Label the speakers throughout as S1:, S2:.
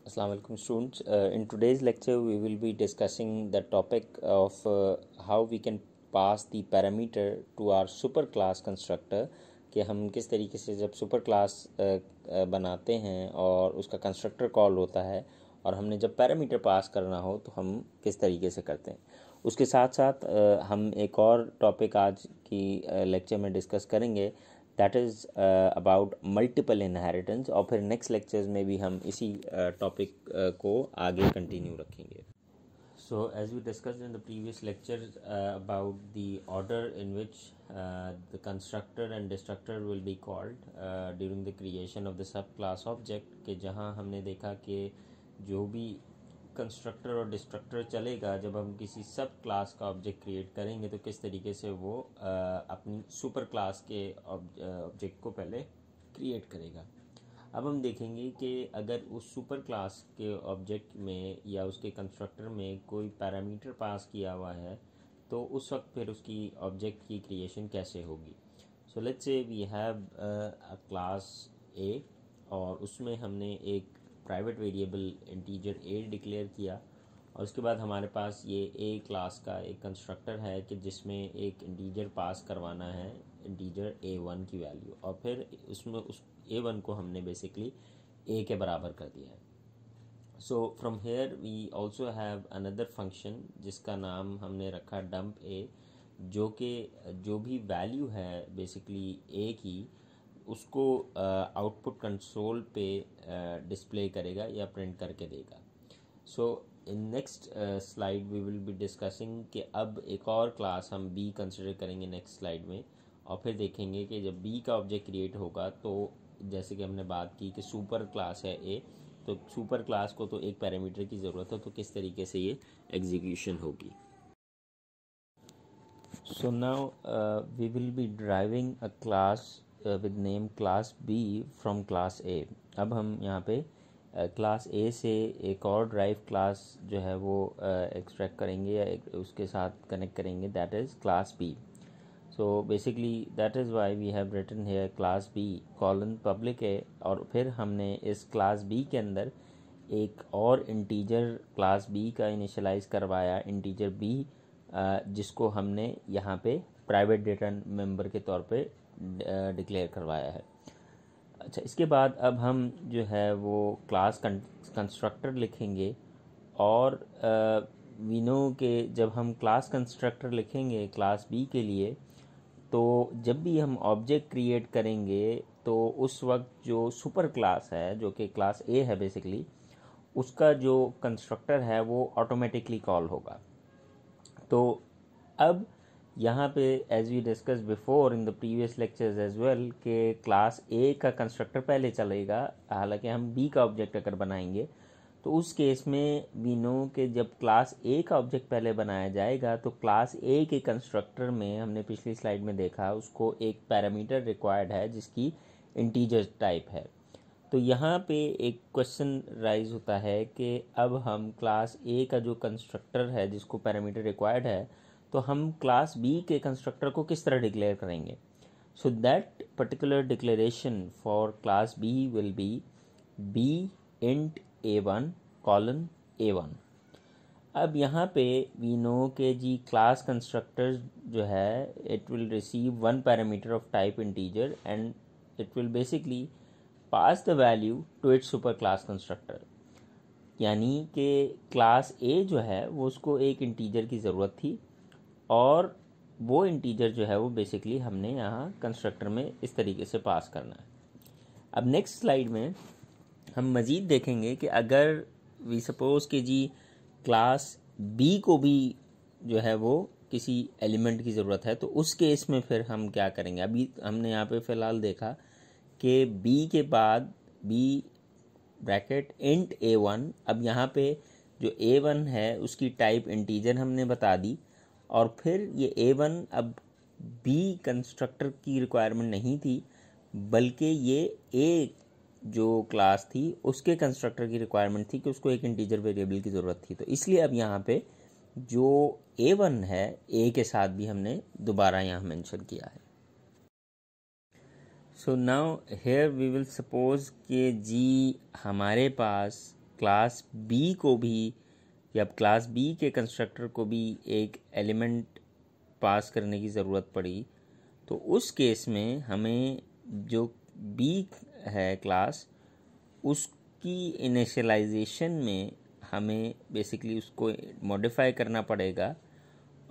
S1: Assalamu alaikum students. In today's lecture we will be discussing the topic of how we can pass the parameter to our super class constructor कि हम किस तरीके से जब super class बनाते हैं और उसका कंस्ट्रक्टर कॉल होता है और हमने जब पैरामीटर पास करना हो तो हम किस तरीके से करते हैं। उसके साथ साथ हम एक और टॉपिक आज की लेक्चर में डिस्कस करेंगे, that is about multiple inheritance, और फिर नेक्स्ट लेक्चर्स में भी हम इसी टॉपिक को आगे कंटिन्यू रखेंगे। So as we discussed in the previous lecture about the order in which the constructor and destructor will be called during the creation of the subclass object, कि जहाँ हमने देखा कि जो भी कंस्ट्रक्टर और डिस्ट्रक्टर चलेगा जब हम किसी सब क्लास का ऑब्जेक्ट क्रिएट करेंगे तो किस तरीके से वो अपनी सुपर क्लास के ऑब्जेक्ट को पहले क्रिएट करेगा। अब हम देखेंगे कि अगर उस सुपर क्लास के ऑब्जेक्ट में या उसके कंस्ट्रक्टर में कोई पैरामीटर पास किया हुआ है तो उस वक्त फिर उसकी ऑब्जेक्ट की क्रिएशन कैसे होगी। So let's say we have a class A और उसमें हमने एक private variable integer a declare किया और उसके बाद हमारे पास ये ए क्लास का एक कंस्ट्रक्टर है कि जिसमें एक इंटीजर पास करवाना है, इंटीजर a1 की वैल्यू, और फिर उसमें उस a1 को हमने बेसिकली a के बराबर कर दिया है। So from here we also have another function जिसका नाम हमने रखा डंप ए, जो कि जो भी वैल्यू है बेसिकली a की उसको आउटपुट कंसोल पे डिस्प्ले करेगा या प्रिंट करके देगा। So in next slide we will be discussing कि अब एक और क्लास हम बी कंसिडर करेंगे नेक्स्ट स्लाइड में, और फिर देखेंगे कि जब बी का ऑब्जेक्ट क्रिएट होगा तो जैसे कि हमने बात की कि सुपर क्लास है ए, तो सुपर क्लास को तो एक पैरामीटर की ज़रूरत है, तो किस तरीके से ये एग्जीक्यूशन होगी। So now we will be driving a class with name class B from class A। अब हम यहाँ पे क्लास A से एक और ड्राइव क्लास जो है वो एक्सट्रैक्ट करेंगे या उसके साथ कनेक्ट करेंगे, that is class B। So basically that is why we have written here class B colon public है, और फिर हमने इस क्लास B के अंदर एक और इंटीजर क्लास B का इनिशियलाइज करवाया, इंटीजर B, जिसको हमने यहाँ पे प्राइवेट डेटा मेंबर के तौर पे डिक्लेयर करवाया है। अच्छा, इसके बाद अब हम जो है वो क्लास कंस्ट्रक्टर लिखेंगे, और वी नो के जब हम क्लास कंस्ट्रक्टर लिखेंगे क्लास बी के लिए तो जब भी हम ऑब्जेक्ट क्रिएट करेंगे तो उस वक्त जो सुपर क्लास है जो कि क्लास ए है बेसिकली, उसका जो कंस्ट्रक्टर है वो ऑटोमेटिकली कॉल होगा। तो अब यहाँ पे as we discuss before in the previous lectures as well कि क्लास ए का कंस्ट्रक्टर पहले चलेगा, हालांकि हम बी का ऑब्जेक्ट अगर बनाएंगे तो उस केस में वी नो कि जब क्लास ए का ऑब्जेक्ट पहले बनाया जाएगा तो क्लास ए के कंस्ट्रक्टर में हमने पिछली स्लाइड में देखा उसको एक पैरामीटर रिक्वायर्ड है जिसकी इंटीजर टाइप है। तो यहाँ पे एक क्वेश्चन राइज होता है कि अब हम क्लास ए का जो कंस्ट्रक्टर है जिसको पैरामीटर रिक्वायर्ड है तो हम क्लास बी के कंस्ट्रक्टर को किस तरह डिक्लेयर करेंगे। So that particular declaration for class B will be B int a1 colon a1। अब यहाँ पे वी नो के जी क्लास कंस्ट्रक्टर जो है it will receive one parameter of type integer and it will basically pass the value to its super class constructor, यानी कि class ए जो है वो उसको एक इंटीजर की ज़रूरत थी और वो इंटीजर जो है वो बेसिकली हमने यहाँ कंस्ट्रक्टर में इस तरीके से पास करना है। अब नेक्स्ट स्लाइड में हम मज़ीद देखेंगे कि अगर वी सपोज़ कि जी क्लास बी को भी जो है वो किसी एलिमेंट की ज़रूरत है तो उस केस में फिर हम क्या करेंगे। अभी हमने यहाँ पे फ़िलहाल देखा कि बी के बाद बी ब्रैकेट इंट a1, अब यहाँ पे जो a1 है उसकी टाइप इंटीजर हमने बता दी, और फिर ये a1 अब बी कंस्ट्रक्टर की रिक्वायरमेंट नहीं थी बल्कि ये ए जो क्लास थी उसके कंस्ट्रक्टर की रिक्वायरमेंट थी कि उसको एक इंटीजर वेरिएबल की ज़रूरत थी। तो इसलिए अब यहाँ पे जो a1 है ए के साथ भी हमने दोबारा यहाँ मेंशन किया है। So now here we will suppose कि जी हमारे पास क्लास बी को भी या क्लास बी के कंस्ट्रक्टर को भी एक एलिमेंट पास करने की ज़रूरत पड़ी, तो उस केस में हमें जो बी है क्लास, उसकी इनिशियलाइजेशन में हमें बेसिकली उसको मॉडिफाई करना पड़ेगा।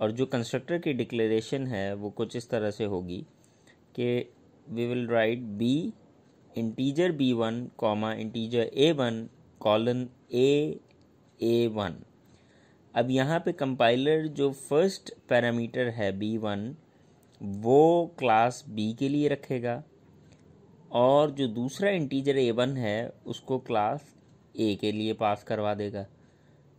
S1: और जो कंस्ट्रक्टर की डिक्लेरेशन है वो कुछ इस तरह से होगी कि we will write B integer b1 comma integer a1 colon a1। अब यहाँ पे कंपाइलर जो फर्स्ट पैरामीटर है b1 वो क्लास b के लिए रखेगा, और जो दूसरा इंटीजर a1 है उसको क्लास a के लिए पास करवा देगा।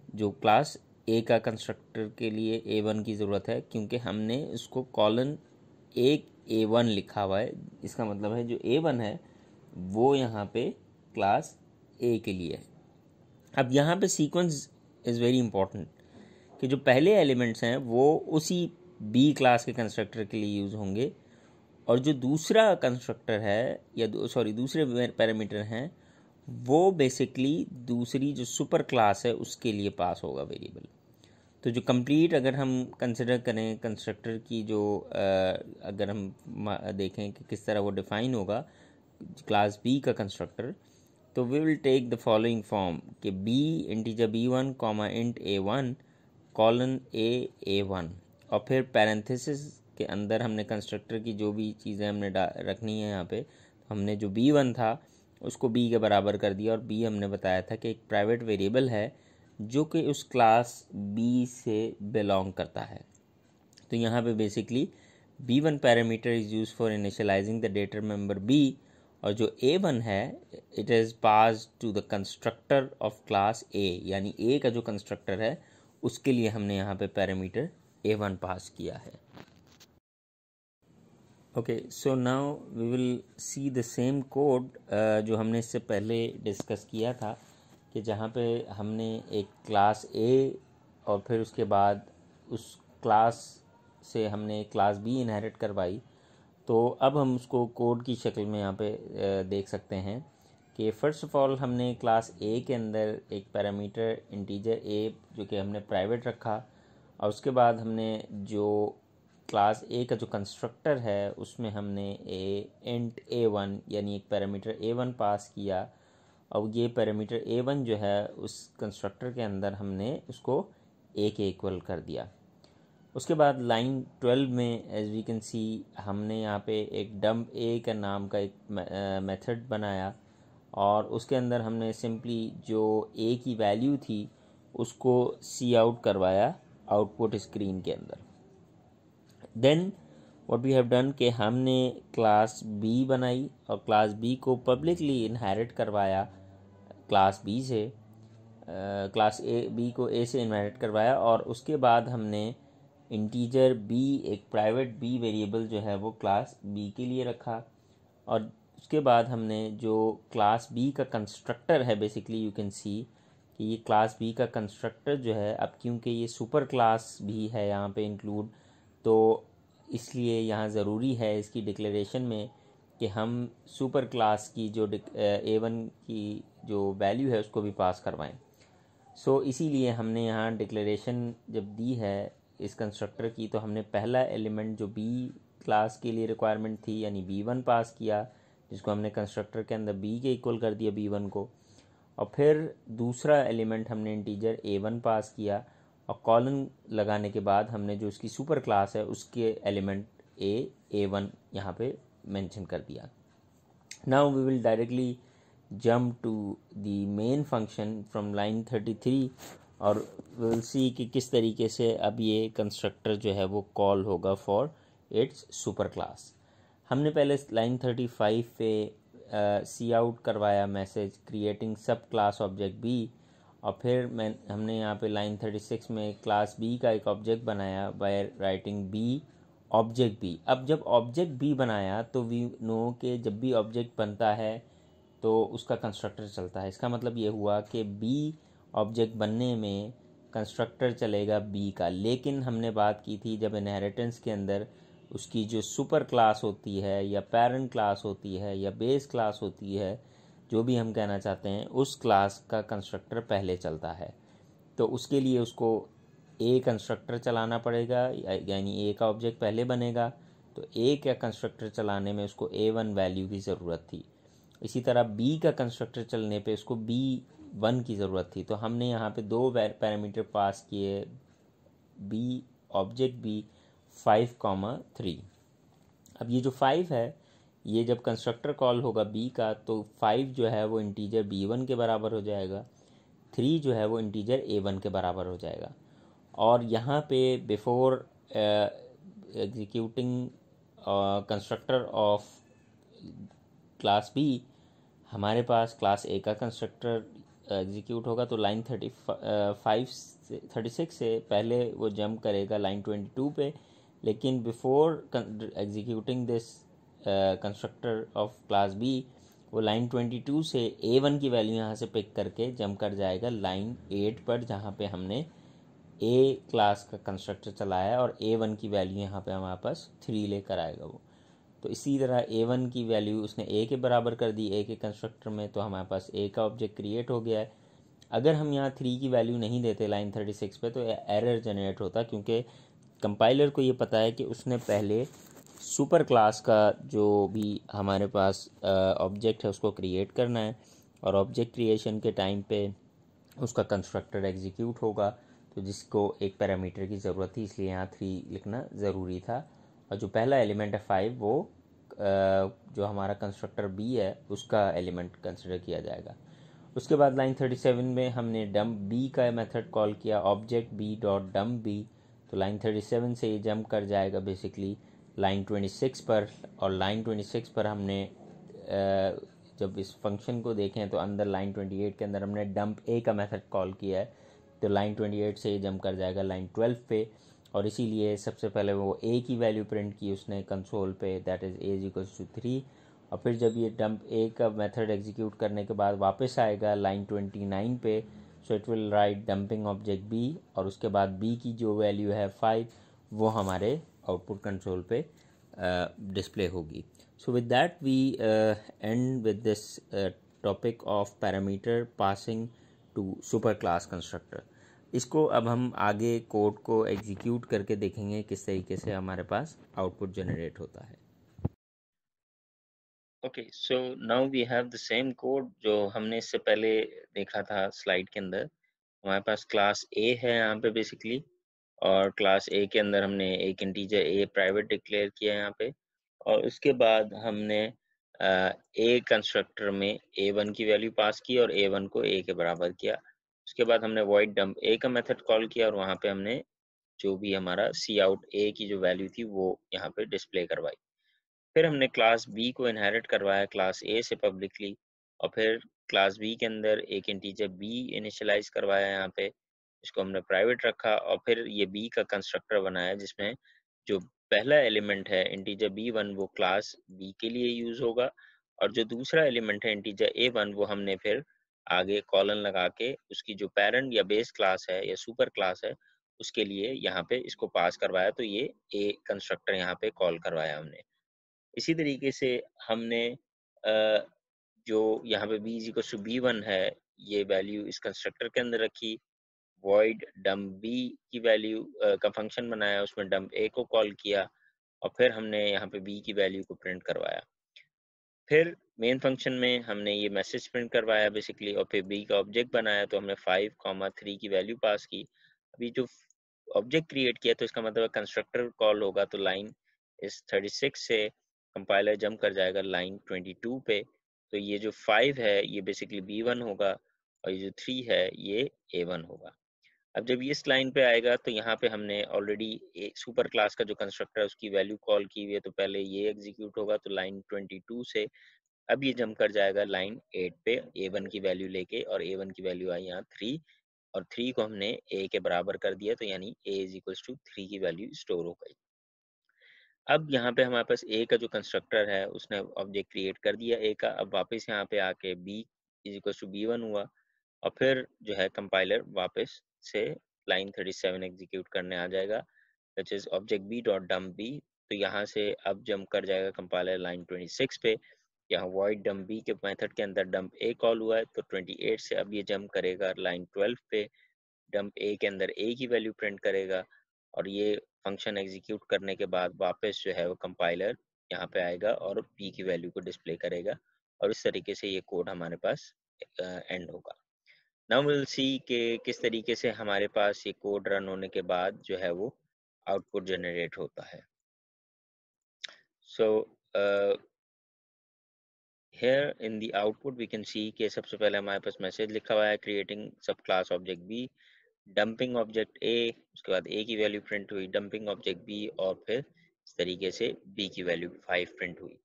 S1: जो क्लास a का कंस्ट्रक्टर के लिए a1 की ज़रूरत है, क्योंकि हमने उसको कॉलन a1 लिखा हुआ है। इसका मतलब है जो a1 है वो यहाँ पे क्लास a के लिए है। अब यहाँ पे सीक्वेंस इज़ वेरी इंपॉर्टेंट कि जो पहले एलिमेंट्स हैं वो उसी b क्लास के कंस्ट्रक्टर के लिए यूज़ होंगे, और जो दूसरा कंस्ट्रक्टर है या दूसरे पैरामीटर हैं वो बेसिकली दूसरी जो सुपर क्लास है उसके लिए पास होगा वेरिएबल। तो जो कंप्लीट अगर हम कंसिडर करें कंस्ट्रक्टर की जो अगर हम देखें कि किस तरह वो डिफ़ाइन होगा क्लास बी का कंस्ट्रक्टर, तो we will take the following form कि B integer b1 comma int a1 colon a1, और फिर पैरेंथेसिस के अंदर हमने कंस्ट्रक्टर की जो भी चीज़ें हमने रखनी है यहाँ पे, हमने जो b1 था उसको b के बराबर कर दिया, और b हमने बताया था कि एक प्राइवेट वेरिएबल है जो कि उस क्लास b से बिलोंग करता है। तो यहाँ पे basically b1 parameter is use for initialising the data member b, और जो a1 है it is pass to the constructor of class a, यानी a का जो कंस्ट्रक्टर है उसके लिए हमने यहाँ पे पैरामीटर a1 पास किया है। Okay, so now we will see the same code जो हमने इससे पहले डिस्कस किया था, कि जहाँ पे हमने एक क्लास A और फिर उसके बाद उस क्लास से हमने क्लास B इनहेरिट करवाई। तो अब हम उसको कोड की शक्ल में यहाँ पे देख सकते हैं कि फ़र्स्ट ऑफ ऑल हमने क्लास A के अंदर एक पैरामीटर इंटीजर A जो कि हमने प्राइवेट रखा, और उसके बाद हमने जो क्लास A का जो कंस्ट्रक्टर है उसमें हमने इंट a1 यानी एक पैरामीटर a1 पास किया, और ये पैरामीटर a1 जो है उस कंस्ट्रक्टर के अंदर हमने उसको a के इक्वल कर दिया। उसके बाद लाइन 12 में एज वी कैन सी हमने यहाँ पे एक डम्प a का नाम का एक मेथड बनाया, और उसके अंदर हमने सिंपली जो a की वैल्यू थी उसको सी आउट करवाया आउटपुट स्क्रीन के अंदर। Then what we have done कि हमने क्लास B बनाई और क्लास B को पब्लिकली इनहेरिट करवाया क्लास B से, क्लास B को A से इनहेरिट करवाया, और उसके बाद हमने इंटीजर B एक प्राइवेट B वेरिएबल जो है वो क्लास B के लिए रखा, और उसके बाद हमने जो क्लास B का कंस्ट्रक्टर है बेसिकली यू कैन सी कि ये क्लास B का कंस्ट्रक्टर जो है, अब क्योंकि ये सुपर क्लास भी है यहाँ पे इंक्लूड, तो इसलिए यहाँ ज़रूरी है इसकी डिक्लेरेशन में कि हम सुपर क्लास की जो a1 की जो वैल्यू है उसको भी पास करवाएं। सो इसीलिए हमने यहाँ डिक्लेरेशन जब दी है इस कंस्ट्रक्टर की, तो हमने पहला एलिमेंट जो B क्लास के लिए रिक्वायरमेंट थी यानी b1 पास किया, जिसको हमने कंस्ट्रक्टर के अंदर b के इक्वल कर दिया b1 को, और फिर दूसरा एलिमेंट हमने इंटीजर a1 पास किया, और कॉलन लगाने के बाद हमने जो उसकी सुपर क्लास है उसके एलिमेंट a1 यहाँ पे मेंशन कर दिया। Now we will directly jump to the main function from line 33, और वी विल सी कि किस तरीके से अब ये कंस्ट्रक्टर जो है वो कॉल होगा फॉर इट्स सुपर क्लास। हमने पहले लाइन 35 पे सी आउट करवाया message creating sub class object B, और फिर हमने यहाँ पे लाइन 36 में क्लास B का एक ऑब्जेक्ट बनाया by writing B object B। अब जब ऑब्जेक्ट B बनाया तो वी नो कि जब भी ऑब्जेक्ट बनता है तो उसका कंस्ट्रक्टर चलता है। इसका मतलब ये हुआ कि B ऑब्जेक्ट बनने में कंस्ट्रक्टर चलेगा B का, लेकिन हमने बात की थी जब इनहेरिटेंस के अंदर उसकी जो सुपर क्लास होती है या पेरेंट क्लास होती है या बेस क्लास होती है, जो भी हम कहना चाहते हैं उस क्लास का कंस्ट्रक्टर पहले चलता है। तो उसके लिए उसको ए कंस्ट्रक्टर चलाना पड़ेगा, यानी ए का ऑब्जेक्ट पहले बनेगा। तो ए का कंस्ट्रक्टर चलाने में उसको A1 वैल्यू की ज़रूरत थी। इसी तरह बी का कंस्ट्रक्टर चलने पे उसको B1 की ज़रूरत थी। तो हमने यहाँ पे दो पैरामीटर पास किए, बी ऑब्जेक्ट बी 5,3। अब ये जो 5 है, ये जब कंस्ट्रक्टर कॉल होगा बी का, तो 5 जो है वो इंटीजर B1 के बराबर हो जाएगा, 3 जो है वो इंटीजर A1 के बराबर हो जाएगा। और यहाँ पे before executing constructor of class B, हमारे पास क्लास ए का कंस्ट्रक्टर एग्जीक्यूट होगा। तो लाइन 36 से पहले वो जंप करेगा लाइन 22 पे, लेकिन before executing this constructor of class B, वो लाइन 22 से A1 की वैल्यू यहाँ से पिक करके जंप कर जाएगा लाइन 8 पर, जहाँ पे हमने ए क्लास का कंस्ट्रक्टर चलाया और A1 की वैल्यू यहाँ पे हमारे पास 3 लेकर आएगा वो। तो इसी तरह A1 की वैल्यू उसने ए के बराबर कर दी ए के कंस्ट्रक्टर में, तो हमारे पास ए का ऑब्जेक्ट क्रिएट हो गया है। अगर हम यहाँ 3 की वैल्यू नहीं देते लाइन 36 पे, तो एरर जनरेट होता, क्योंकि कंपाइलर को ये पता है कि उसने पहले सुपर क्लास का जो भी हमारे पास ऑब्जेक्ट है उसको क्रिएट करना है, और ऑब्जेक्ट क्रिएशन के टाइम पे उसका कंस्ट्रक्टर एग्जीक्यूट होगा, तो जिसको एक पैरामीटर की ज़रूरत थी, इसलिए यहाँ 3 लिखना ज़रूरी था। और जो पहला एलिमेंट है 5, वो जो हमारा कंस्ट्रक्टर बी है उसका एलिमेंट कंसिडर किया जाएगा। उसके बाद लाइन 37 में हमने डम्प बी का मेथड कॉल किया, object B dot dump B. तो लाइन 37 से ये जंप कर जाएगा बेसिकली लाइन 26 पर, और लाइन 26 पर हमने जब इस फंक्शन को देखें तो अंदर लाइन 28 के अंदर हमने डंप ए का मेथड कॉल किया है। तो लाइन 28 से ये जंप कर जाएगा लाइन 12 पे, और इसीलिए सबसे पहले वो ए की वैल्यू प्रिंट की उसने कंसोल पे, that is a is equals to 3। और फिर जब ये डंप ए का मेथड एग्जीक्यूट करने के बाद वापस आएगा लाइन 29 पे, so it will write dumping object B, और उसके बाद बी की जो वैल्यू है 5, वो हमारे आउटपुट कंसोल पे डिस्प्ले होगी। So with that we end with this topic of parameter passing to superclass constructor. इसको अब हम आगे कोड को एग्जीक्यूट करके देखेंगे किस तरीके से हमारे पास आउटपुट जनरेट होता है। Okay, so now we have the same code जो हमने इससे पहले देखा था स्लाइड के अंदर। हमारे पास क्लास ए है यहाँ पे बेसिकली, और क्लास ए के अंदर हमने एक इंटीजर ए प्राइवेट डिक्लेयर किया है यहाँ पे, और उसके बाद हमने ए कंस्ट्रक्टर में A1 की वैल्यू पास की और A1 को ए के बराबर किया। उसके बाद हमने वॉइड डंप ए का मेथड कॉल किया, और वहाँ पे हमने जो भी हमारा सी आउट ए की जो वैल्यू थी वो यहाँ पे डिस्प्ले करवाई। फिर हमने क्लास बी को इनहेरिट करवाया क्लास ए से पब्लिकली, और फिर क्लास बी के अंदर एक इंटीजर बी इनिशियलाइज करवाया यहाँ पे, इसको हमने प्राइवेट रखा, और फिर ये बी का कंस्ट्रक्टर बनाया जिसमें जो पहला एलिमेंट है इंटीजर B1 वो क्लास बी के लिए यूज होगा, और जो दूसरा एलिमेंट है इंटीजर A1 वो हमने फिर आगे कॉलन लगा के उसकी जो पेरेंट या बेस क्लास है या सुपर क्लास है उसके लिए यहाँ पे इसको पास करवाया, तो ये ए कंस्ट्रक्टर यहाँ पे कॉल करवाया हमने। इसी तरीके से हमने जो यहाँ पे b is equal to B1 है, ये वैल्यू इस कंस्ट्रक्टर के अंदर रखी, वॉइड डम्प बी की वैल्यू का फंक्शन बनाया, उसमें डम्प ए को कॉल किया, और फिर हमने यहाँ पे बी की वैल्यू को प्रिंट करवाया। फिर मेन फंक्शन में हमने ये मैसेज प्रिंट करवाया बेसिकली, और फिर बी का ऑब्जेक्ट बनाया, तो हमने 5,3 की वैल्यू पास की। अभी जो ऑब्जेक्ट क्रिएट किया तो इसका मतलब कंस्ट्रक्टर कॉल होगा, तो लाइन इस 36 से कंपाइलर जंप कर जाएगा लाइन 22 पे। तो ये जो 5 है ये बेसिकली B1 होगा, और ये जो 3 है ये A1 होगा। अब जब ये इस लाइन पे आएगा तो यहाँ पे हमने ऑलरेडी एक सुपर क्लास का जो कंस्ट्रक्टर है उसकी वैल्यू कॉल की हुई है, तो पहले ये एग्जीक्यूट होगा, तो लाइन 22 से अब ये जंप कर जाएगा लाइन 8 पे A1 की वैल्यू लेके, और A1 की वैल्यू आई यहाँ 3, और 3 को हमने A के बराबर कर दिया, तो यानी A इज इक्वल्स टू 3 की वैल्यू स्टोर हो गई। अब यहाँ पे हमारे पास A का जो कंस्ट्रक्टर है उसने ऑब्जेक्ट क्रिएट कर दिया A का, अब वापस यहाँ पे आके B is equals to B1 हुआ, और फिर जो है कंपाइलर वापस से लाइन 37 एग्जीक्यूट करने आ जाएगा, which is object B dot dump B. तो यहाँ से अब जंप कर जाएगा कंपाइलर लाइन 26 पे, यहाँ वॉइड डम्प बी के मेथड के अंदर डम्प ए कॉल हुआ है, तो 28 से अब ये जंप करेगा लाइन 12 पे, डम्प ए के अंदर ए की वैल्यू प्रिंट करेगा और ये फंक्शन एग्जीक्यूट करने के बाद वापस जो है वो कंपाइलर यहाँ पे आएगा और बी की वैल्यू को डिस्प्ले करेगा और इस तरीके से ये कोड हमारे पास एंड होगा। नाउ विल सी कि किस तरीके से हमारे पास ये कोड रन होने के बाद जो है वो आउटपुट जनरेट होता है। सो here in the output we can see कि सबसे पहले हमारे पास मैसेज लिखा हुआ है creating सब class object B, dumping object A, उसके बाद ए की वैल्यू प्रिंट हुई, डंपिंग ऑब्जेक्ट बी और फिर इस तरीके से बी की वैल्यू 5 प्रिंट हुई।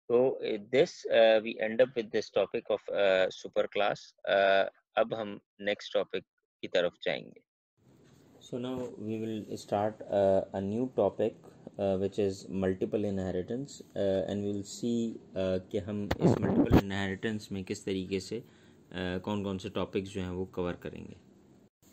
S1: तो this we end up with this topic of super class. अब हम नेक्स्ट टॉपिक की तरफ जाएंगे। So now we will start a new topic which is multiple inheritance and we will see कि हम इस multiple inheritance में किस तरीके से कौन कौन से topics जो हैं वो cover करेंगे।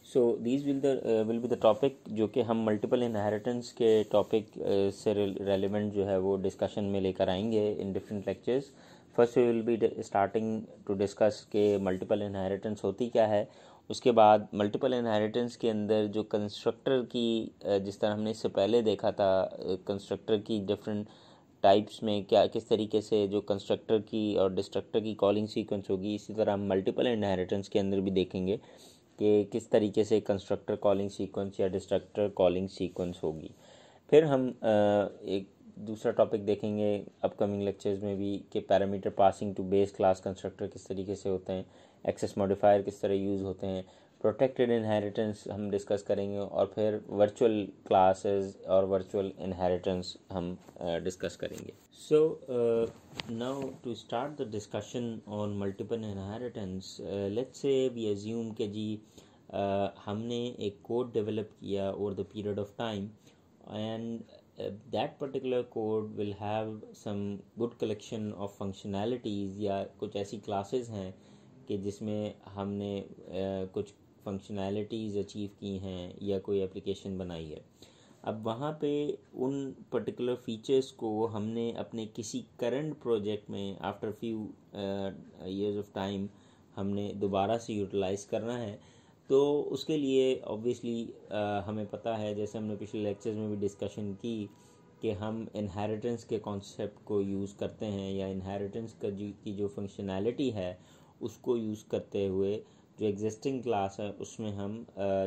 S1: So these will be the topic जो कि हम multiple inheritance के topic से relevant जो है वो discussion में लेकर आएंगे in different lectures। First we will be starting to discuss कि multiple inheritance होती क्या है, उसके बाद मल्टीपल इनहेरिटेंस के अंदर जो कंस्ट्रक्टर की जिस तरह हमने इससे पहले देखा था कंस्ट्रक्टर की डिफरेंट टाइप्स में क्या किस तरीके से जो कंस्ट्रक्टर की और डिस्ट्रक्टर की कॉलिंग सीक्वेंस होगी, इसी तरह हम मल्टीपल इनहेरिटेंस के अंदर भी देखेंगे कि किस तरीके से कंस्ट्रक्टर कॉलिंग सीक्वेंस या डिस्ट्रक्टर कॉलिंग सीक्वेंस होगी। फिर हम एक दूसरा टॉपिक देखेंगे अपकमिंग लेक्चर्स में भी कि parameter passing to base class constructor किस तरीके से होते हैं, एक्सेस मॉडिफायर किस तरह यूज़ होते हैं, प्रोटेक्टेड इनहेरिटेंस हम डिस्कस करेंगे और फिर वर्चुअल क्लासेस और वर्चुअल इनहेरिटेंस हम डिस्कस करेंगे। So now to start the discussion on multiple inheritance, let's say we assume के जी हमने एक कोड डेवलप किया over the period of time and that particular code will have some good collection of functionalities या कुछ ऐसी classes हैं कि जिसमें हमने कुछ functionalities अचीव की हैं या कोई एप्लीकेशन बनाई है। अब वहाँ पे उन पर्टिकुलर फीचर्स को हमने अपने किसी करंट प्रोजेक्ट में after few years of time हमने दोबारा से यूटिलाइज़ करना है। तो उसके लिए ऑब्वियसली हमें पता है, जैसे हमने पिछले लेक्चर्स में भी डिस्कशन की, कि हम इनहेरिटेंस के कॉन्सेप्ट को यूज़ करते हैं या इनहेरिटेंस की जो फंक्शनैलिटी है उसको यूज़ करते हुए जो एग्जिस्टिंग क्लास है उसमें हम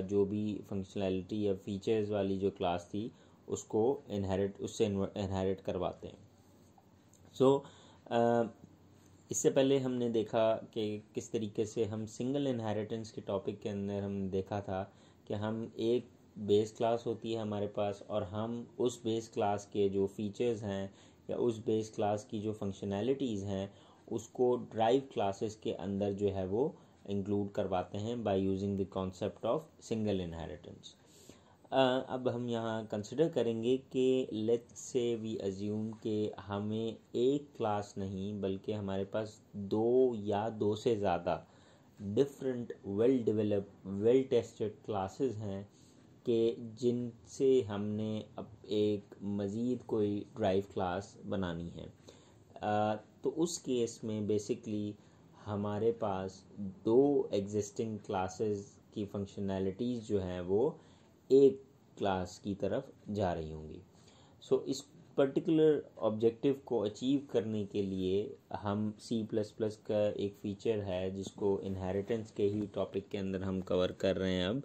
S1: जो भी फंक्शनैलिटी या फीचर्स वाली जो क्लास थी उसको उससे इनहेरिट करवाते हैं। सो इससे पहले हमने देखा कि किस तरीके से हम सिंगल इनहेरिटेंस के टॉपिक के अंदर हम देखा था कि हम एक बेस क्लास होती है हमारे पास और हम उस बेस क्लास के जो फीचर्स हैं या उस बेस क्लास की जो फंक्शनैलिटीज़ हैं उसको ड्राइव क्लासेस के अंदर जो है वो इंक्लूड करवाते हैं by using the concept of single inheritance. अब हम यहाँ कंसिडर करेंगे कि लेट्स से वी अज्यूम कि हमें एक क्लास नहीं बल्कि हमारे पास दो या दो से ज़्यादा different well develop well tested classes हैं कि जिनसे हमने अब एक मज़ीद कोई ड्राइव क्लास बनानी है। तो उस केस में बेसिकली हमारे पास दो एग्जिस्टिंग क्लासेस की फंक्शनैलिटीज़ जो हैं वो एक क्लास की तरफ जा रही होंगी। सो इस पर्टिकुलर ऑब्जेक्टिव को अचीव करने के लिए हम C++ का एक फीचर है जिसको इनहेरिटेंस के ही टॉपिक के अंदर हम कवर कर रहे हैं अब,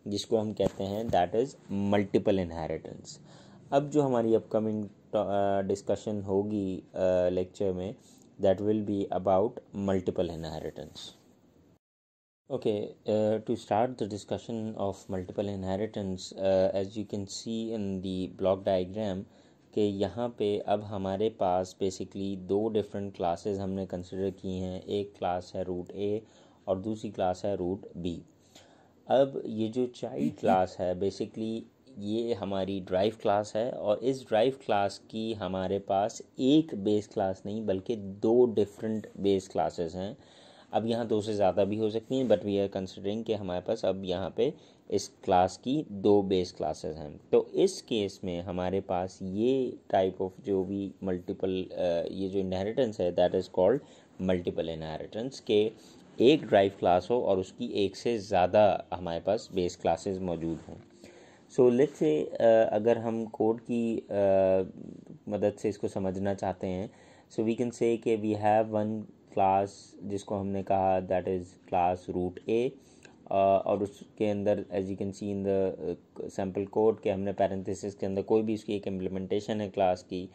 S1: जिसको हम कहते हैं दैट इज़ मल्टीपल इनहेरिटेंस। अब जो हमारी अपकमिंग डिस्कशन होगी लेक्चर में that will be about multiple inheritance. Okay, to start the discussion of multiple inheritance, as you can see in the block diagram कि यहाँ पे अब हमारे पास बेसिकली दो डिफरेंट क्लासेस हमने कंसिडर की हैं। एक क्लास है रूट ए और दूसरी क्लास है रूट बी। अब ये जो चाइल्ड क्लास है बेसिकली ये हमारी ड्राइव क्लास है और इस ड्राइव क्लास की हमारे पास एक बेस क्लास नहीं बल्कि दो डिफरेंट बेस क्लासेस हैं। अब यहाँ 2 से ज़्यादा भी हो सकती हैं, बट वी आर कंसिडरिंग कि हमारे पास अब यहाँ पे इस क्लास की 2 बेस क्लासेस हैं। तो इस केस में हमारे पास ये टाइप ऑफ जो भी मल्टीपल ये जो इनहेरिटेंस है that is called multiple inheritance, के एक ड्राइव क्लास हो और उसकी एक से ज़्यादा हमारे पास बेस क्लासेस मौजूद हों। सो लेट्स से अगर हम कोड की मदद से इसको समझना चाहते हैं, सो वी कैन से कि वी हैव वन क्लास जिसको हमने कहा that is class root A, और उसके अंदर as you can see in the sample code के हमने पैरेंथेसिस के अंदर कोई भी उसकी एक इम्प्लीमेंटेशन है क्लास की।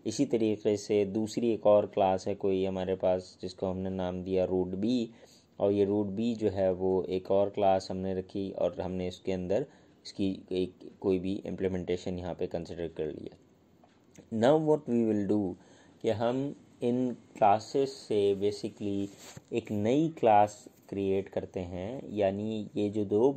S1: इसी तरीके से दूसरी एक और क्लास है कोई हमारे पास जिसको हमने नाम दिया रूट बी, और ये रूट बी जो है वो एक और क्लास हमने रखी और हमने इसके अंदर इसकी एक कोई भी इम्प्लीमेंटेशन यहाँ पे कंसिडर कर लिया। Now what we will do कि हम इन क्लासेस से बेसिकली एक नई क्लास क्रिएट करते हैं, यानी ये जो दो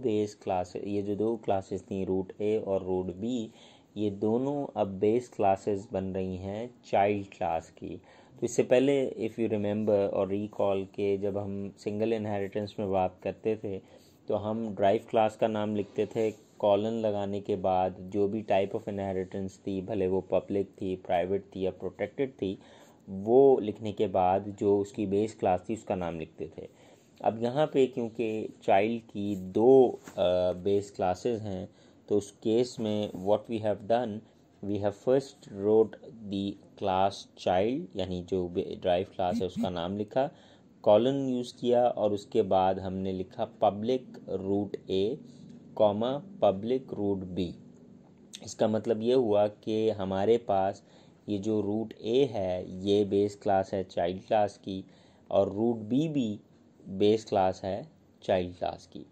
S1: क्लासेस थी रूट ए और रूट बी, ये दोनों अब बेस क्लासेस बन रही हैं चाइल्ड क्लास की। तो इससे पहले इफ़ यू रिमेंबर और रिकॉल के जब हम सिंगल इनहेरिटेंस में बात करते थे तो हम ड्राइव क्लास का नाम लिखते थे, कॉलन लगाने के बाद जो भी टाइप ऑफ इनहेरिटेंस थी, भले वो पब्लिक थी, प्राइवेट थी या प्रोटेक्टेड थी, वो लिखने के बाद जो उसकी बेस क्लास थी उसका नाम लिखते थे। अब यहाँ पे क्योंकि चाइल्ड की 2 बेस क्लासेस हैं, तो उस केस में what we have done, we have first wrote the class child, यानी जो ड्राइव क्लास है उसका नाम लिखा, कॉलन यूज़ किया, और उसके बाद हमने लिखा public root A comma public root B. इसका मतलब ये हुआ कि हमारे पास ये जो रूट ए है ये बेस क्लास है चाइल्ड क्लास की, और रूट बी भी बेस क्लास है चाइल्ड क्लास की।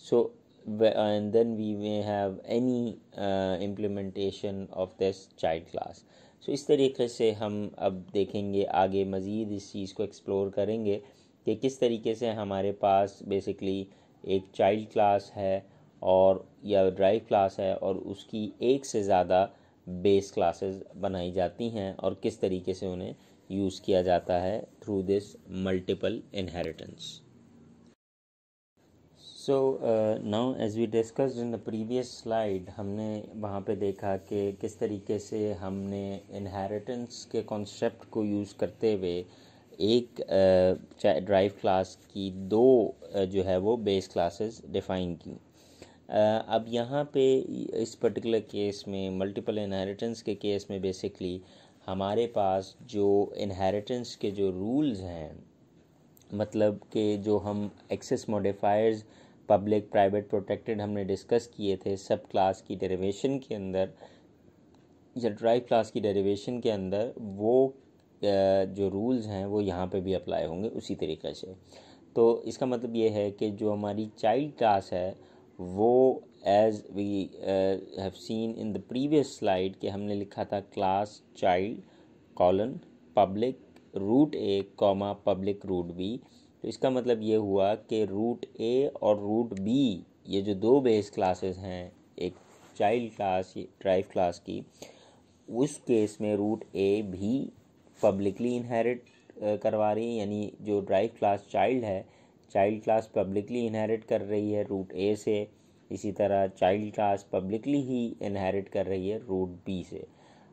S1: सो and then we may have any implementation of this child class. So इस तरीके से हम अब देखेंगे आगे मज़ीद इस चीज़ को एक्सप्लोर करेंगे कि किस तरीके से हमारे पास बेसिकली एक चाइल्ड क्लास है और या ड्राइव क्लास है और उसकी एक से ज़्यादा बेस क्लासेस बनाई जाती हैं और किस तरीके से उन्हें यूज़ किया जाता है through this multiple inheritance. So now as we discussed in the previous slide, हमने वहाँ पे देखा कि किस तरीके से हमने इनहेरिटेंस के कॉन्सेप्ट को यूज़ करते हुए एक ड्राइव क्लास की 2 जो है वो बेस क्लासेस डिफ़ाइन की। अब यहाँ पे इस पर्टिकुलर केस में मल्टीपल इनहेरिटेंस के केस में बेसिकली हमारे पास जो इनहेरिटेंस के जो रूल्स हैं, मतलब कि जो हम access modifiers public private protected हमने डिस्कस किए थे सब क्लास की डेरिवेशन के अंदर या ड्राइव क्लास की डेरिवेशन के अंदर, वो जो रूल्स हैं वो यहाँ पे भी अप्लाई होंगे उसी तरीके से। तो इसका मतलब ये है कि जो हमारी चाइल्ड क्लास है वो as we have seen in the previous slide कि हमने लिखा था class child colon public root A comma public root B. तो इसका मतलब ये हुआ कि रूट ए और रूट बी ये जो 2 बेस क्लासेस हैं एक चाइल्ड क्लास ड्राइव क्लास की, उस केस में रूट ए भी पब्लिकली इनहेरिट करवा रही है, यानी जो ड्राइव क्लास चाइल्ड है चाइल्ड क्लास पब्लिकली इनहेरिट कर रही है रूट ए से, इसी तरह चाइल्ड क्लास पब्लिकली ही इनहेरिट कर रही है रूट बी से।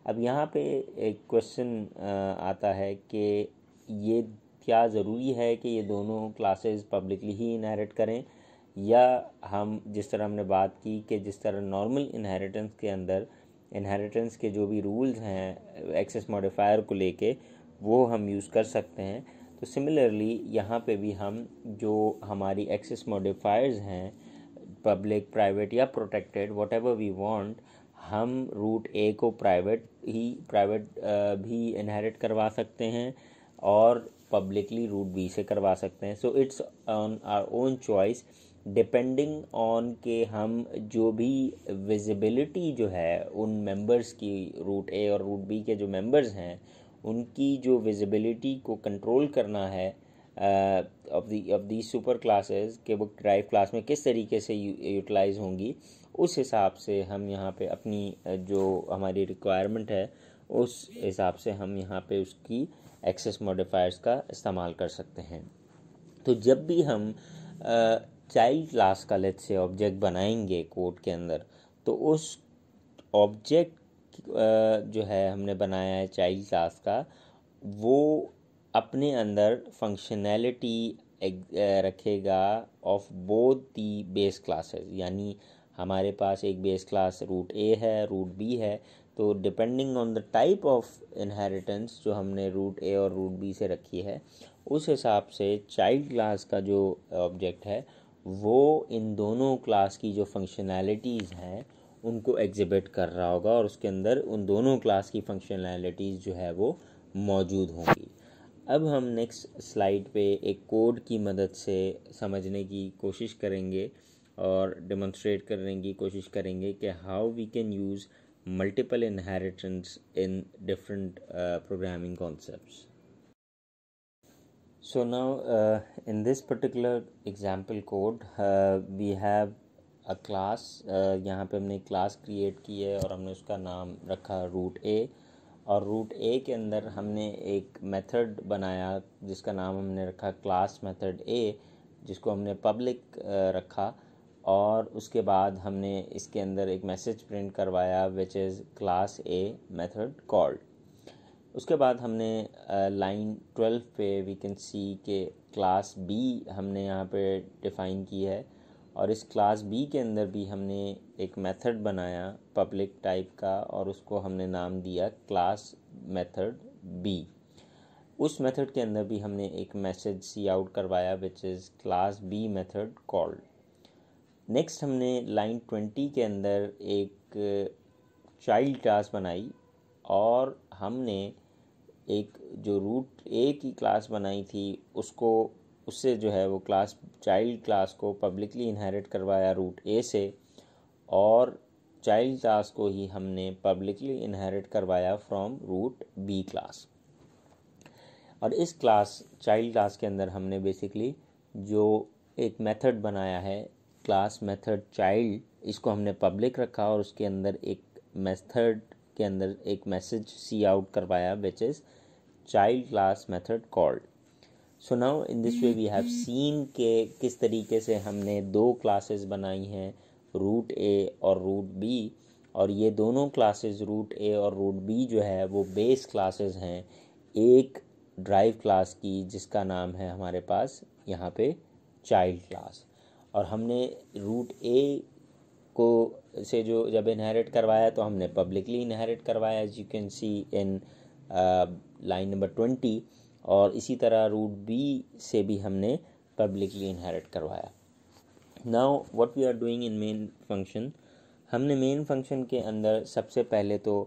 S1: अब यहाँ पे एक क्वेश्चन आता है कि ये क्या ज़रूरी है कि ये दोनों क्लासेस पब्लिकली ही इनहेरिट करें, या हम जिस तरह हमने बात की कि जिस तरह नॉर्मल इनहेरिटेंस के अंदर इनहेरिटेंस के जो भी रूल्स हैं एक्सेस मॉडिफायर को लेके वो हम यूज़ कर सकते हैं, तो सिमिलरली यहाँ पे भी हम जो हमारी एक्सेस मॉडिफायर्स हैं पब्लिक प्राइवेट या protected whatever we want, हम रूट ए को प्राइवेट भी इनहेरिट करवा सकते हैं और पब्लिकली रूट बी से करवा सकते हैं। So it's on our own choice depending on के हम जो भी विजिबिलिटी जो है उन मेंबर्स की रूट ए और रूट बी के जो मेंबर्स हैं उनकी जो विजिबिलिटी को कंट्रोल करना है ऑफ दी सुपर क्लासेस के वो ड्राइव क्लास में किस तरीके से यूटिलाइज होंगी, उस हिसाब से हम यहाँ पे अपनी जो हमारी रिक्वायरमेंट है उस हिसाब से हम यहाँ पे उसकी एक्सेस मॉडिफायर्स का इस्तेमाल कर सकते हैं। तो जब भी हम चाइल्ड क्लास का लेट्स से ऑब्जेक्ट बनाएंगे कोड के अंदर, तो उस ऑब्जेक्ट जो है हमने बनाया है चाइल्ड क्लास का, वो अपने अंदर फंक्शनैलिटी रखेगा of both the base classes. यानी हमारे पास एक बेस क्लास रूट ए है, रूट बी है, तो depending on the type of inheritance जो हमने रूट ए और रूट बी से रखी है, उस हिसाब से चाइल्ड क्लास का जो ऑब्जेक्ट है वो इन दोनों क्लास की जो फंक्शनैलिटीज़ हैं उनको एग्जिबिट कर रहा होगा, और उसके अंदर उन दोनों क्लास की फंक्शनैलिटीज़ जो है वो मौजूद होंगी। अब हम नेक्स्ट स्लाइड पे एक कोड की मदद से समझने की कोशिश करेंगे और डेमोन्स्ट्रेट करने की कोशिश करेंगे कि how we can use multiple inheritance in different programming concepts. So now in this particular example code we have a class. यहाँ पे हमने क्लास क्रिएट की है और हमने उसका नाम रखा रूट ए, और रूट ए के अंदर हमने एक मेथड बनाया जिसका नाम हमने रखा क्लास मेथड ए, जिसको हमने पब्लिक रखा, और उसके बाद हमने इसके अंदर एक मैसेज प्रिंट करवाया which is class a method called. उसके बाद हमने लाइन 12 पे वी कैन सी के क्लास बी हमने यहाँ पे डिफ़ाइन की है, और इस क्लास बी के अंदर भी हमने एक मेथड बनाया पब्लिक टाइप का, और उसको हमने नाम दिया क्लास मेथड बी. उस मेथड के अंदर भी हमने एक मैसेज सी आउट करवाया which is class B method called. Next हमने लाइन 20 के अंदर एक चाइल्ड क्लास बनाई, और हमने एक जो रूट ए की क्लास बनाई थी उससे जो है वो क्लास चाइल्ड क्लास को पब्लिकली इनहेरिट करवाया रूट ए से, और चाइल्ड क्लास को ही हमने पब्लिकली इनहेरिट करवाया फ्रॉम रूट बी क्लास. और इस क्लास चाइल्ड क्लास के अंदर हमने बेसिकली जो एक मेथड बनाया है क्लास मेथड चाइल्ड, इसको हमने पब्लिक रखा, और उसके अंदर एक मेथड के अंदर एक मैसेज सी आउट करवाया which is child class method called. So now in this way we have seen के किस तरीके से हमने दो क्लासेस बनाई हैं रूट ए और रूट बी, और ये दोनों क्लासेस रूट ए और रूट बी जो है वो बेस क्लासेस हैं एक ड्राइव क्लास की जिसका नाम है हमारे पास यहाँ पे चाइल्ड क्लास. और हमने रूट ए को से जो जब इनहेरिट करवाया तो हमने पब्लिकली इनहेरिट करवाया as you can see in line number 20, और इसी तरह रूट बी से भी हमने पब्लिकली इनहेरिट करवाया. Now what we are doing in main function, हमने मेन फंक्शन के अंदर सबसे पहले तो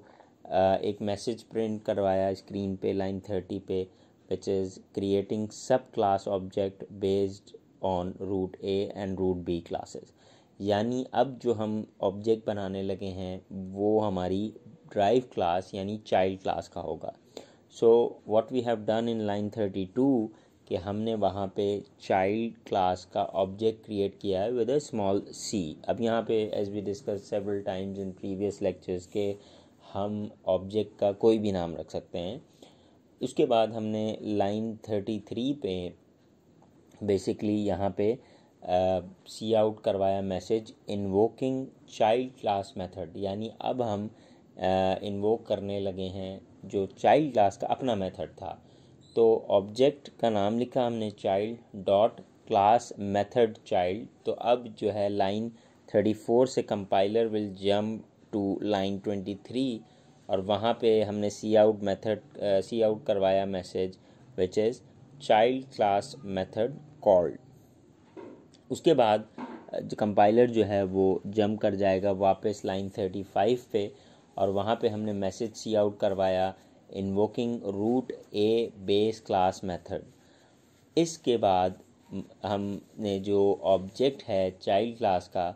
S1: एक मैसेज प्रिंट करवाया स्क्रीन पे लाइन 30 पे which is creating sub class object based on root A and root B classes. यानी अब जो हम ऑब्जेक्ट बनाने लगे हैं वो हमारी ड्राइव क्लास यानी चाइल्ड क्लास का होगा. So what we have done in line 32 कि हमने वहाँ पे चाइल्ड क्लास का ऑब्जेक्ट क्रिएट किया है विद अ स्मॉल सी. अब यहाँ पे as we discuss several times in previous lectures के हम ऑब्जेक्ट का कोई भी नाम रख सकते हैं. उसके बाद हमने लाइन 33 पे बेसिकली यहाँ पे सी आउट करवाया message invoking child class method. यानी अब हम इन्वोक करने लगे हैं जो चाइल्ड क्लास का अपना मेथड था. तो ऑब्जेक्ट का नाम लिखा हमने child dot class method child. तो अब जो है लाइन 34 से compiler will jump to line 23, और वहाँ पे हमने सी आउट करवाया message which is child class method called. उसके बाद कंपाइलर जो है वो जंप कर जाएगा वापस लाइन 35 पे, और वहाँ पे हमने मैसेज सी आउट करवाया इन्वोकिंग रूट ए बेस क्लास मेथड. इसके बाद हमने जो ऑब्जेक्ट है चाइल्ड क्लास का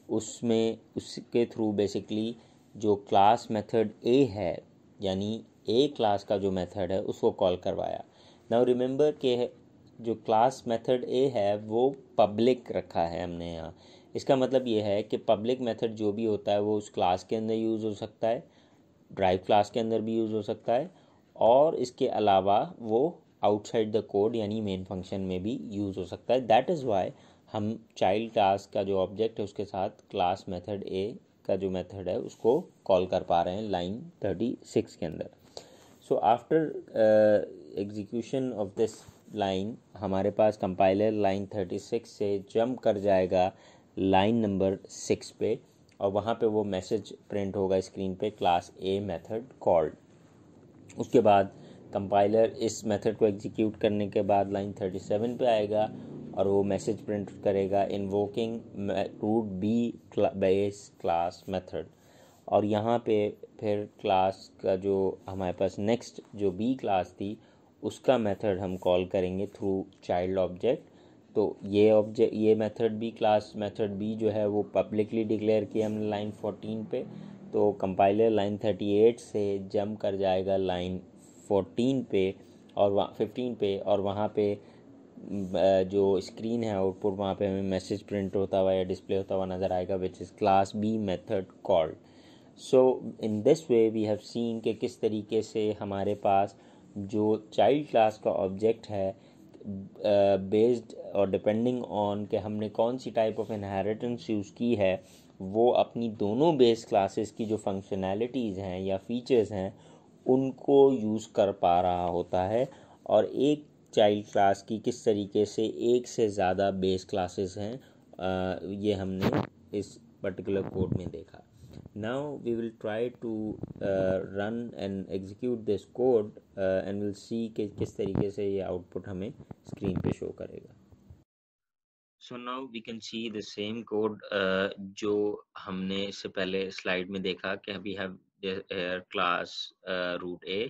S1: उसके थ्रू बेसिकली जो क्लास मेथड ए है यानी ए क्लास का जो मेथड है उसको कॉल करवाया. नाउ रिमेंबर कि जो क्लास मेथड ए है वो पब्लिक रखा है हमने यहाँ. इसका मतलब ये है कि पब्लिक मेथड जो भी होता है वो उस क्लास के अंदर यूज़ हो सकता है, ड्राइव क्लास के अंदर भी यूज़ हो सकता है, और इसके अलावा वो आउटसाइड द कोड यानी मेन फंक्शन में भी यूज़ हो सकता है। दैट इज़ वाई हम चाइल्ड क्लास का जो ऑब्जेक्ट है उसके साथ क्लास मेथड ए का जो मेथड है उसको कॉल कर पा रहे हैं लाइन 36 के अंदर। So after execution of this line हमारे पास कंपाइलर लाइन 36 से जंप कर जाएगा लाइन नंबर 6 पे, और वहाँ पे वो मैसेज प्रिंट होगा स्क्रीन पे, क्लास ए मेथड कॉल्ड। उसके बाद कंपाइलर इस मेथड को एग्जीक्यूट करने के बाद लाइन 37 पे आएगा और वो मैसेज प्रिंट करेगा invoking root B base class method. और यहाँ पे फिर क्लास का जो हमारे पास नेक्स्ट जो बी क्लास थी उसका मेथड हम कॉल करेंगे थ्रू चाइल्ड ऑब्जेक्ट। तो ये method B class method B जो है वो पब्लिकली डिक्लेयर किया हमने लाइन 14 पे। तो कंपाइलर लाइन 38 से जंप कर जाएगा लाइन 14 पे और 15 पे, और वहाँ पे जो स्क्रीन है आउटपुट वहाँ पे हमें मैसेज प्रिंट होता हुआ या डिस्प्ले होता हुआ नज़र आएगा which is class B method called. So in this way we have seen कि किस तरीके से हमारे पास जो चाइल्ड क्लास का ऑब्जेक्ट है बेस्ड और डिपेंडिंग ऑन कि हमने कौन सी टाइप ऑफ इनहेरिटेंस यूज़ की है, वो अपनी दोनों बेस क्लासेस की जो फंक्शनैलिटीज़ हैं या फीचर्स हैं उनको यूज़ कर पा रहा होता है। और एक चाइल्ड क्लास की किस तरीके से एक से ज़्यादा बेस क्लासेस हैं, ये हमने इस पर्टिकुलर कोड में देखा। Now we will try to run and execute this code and we'll see कि किस तरीके से ये आउटपुट हमें स्क्रीन पे शो करेगा। So now we can see the same code जो हमने इससे पहले स्लाइड में देखा कि we have class root a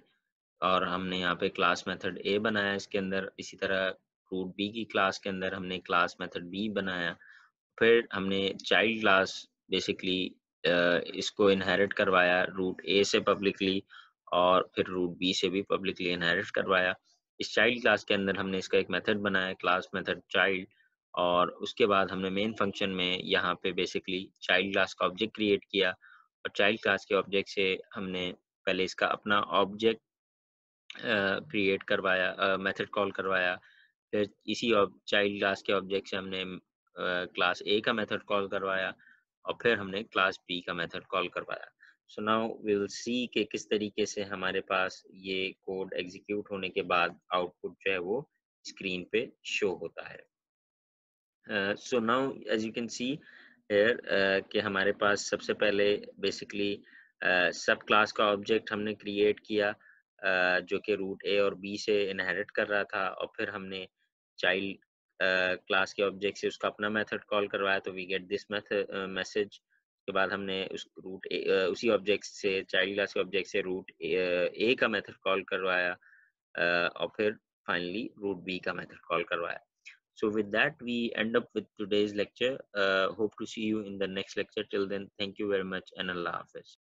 S1: और हमने यहाँ पे क्लास मेथड a बनाया इसके अंदर। इसी तरह रूट b की क्लास के अंदर हमने क्लास मेथड b बनाया। फिर हमने चाइल्ड क्लास बेसिकली इसको इनहेरिट करवाया रूट ए से पब्लिकली और फिर रूट बी से भी पब्लिकली इनहेरिट करवाया। इस चाइल्ड क्लास के अंदर हमने इसका एक मेथड बनाया क्लास मेथड चाइल्ड, और उसके बाद हमने मेन फंक्शन में यहाँ पे बेसिकली चाइल्ड क्लास का ऑब्जेक्ट क्रिएट किया और चाइल्ड क्लास के ऑब्जेक्ट से हमने पहले इसका अपना ऑब्जेक्ट क्रिएट करवाया, मेथड कॉल करवाया। फिर इसी चाइल्ड क्लास के ऑब्जेक्ट से हमने क्लास ए का मेथड कॉल करवाया और फिर हमने क्लास बी का मेथड कॉल करवाया। So now we will see कि किस तरीके से हमारे पास ये कोड एग्जीक्यूट होने के बाद आउटपुट जो है वो स्क्रीन पे शो होता है। So now as you can see here कि हमारे पास सबसे पहले बेसिकली सब क्लास का ऑब्जेक्ट हमने क्रिएट किया जो कि रूट ए और बी से इनहेरिट कर रहा था, और फिर हमने चाइल्ड क्लास के ऑब्जेक्ट से उसका अपना मेथड कॉल करवाया तो we get this method message. उसके बाद हमने उस उसी ऑब्जेक्ट से चाइल्ड क्लास के ऑब्जेक्ट से रूट ए का मेथड कॉल करवाया और फिर फाइनली रूट बी का मेथड कॉल करवाया। So with that, we end up with today's lecture. Hope to see you in the next lecture. Till then, thank you very much and Allah Hafiz.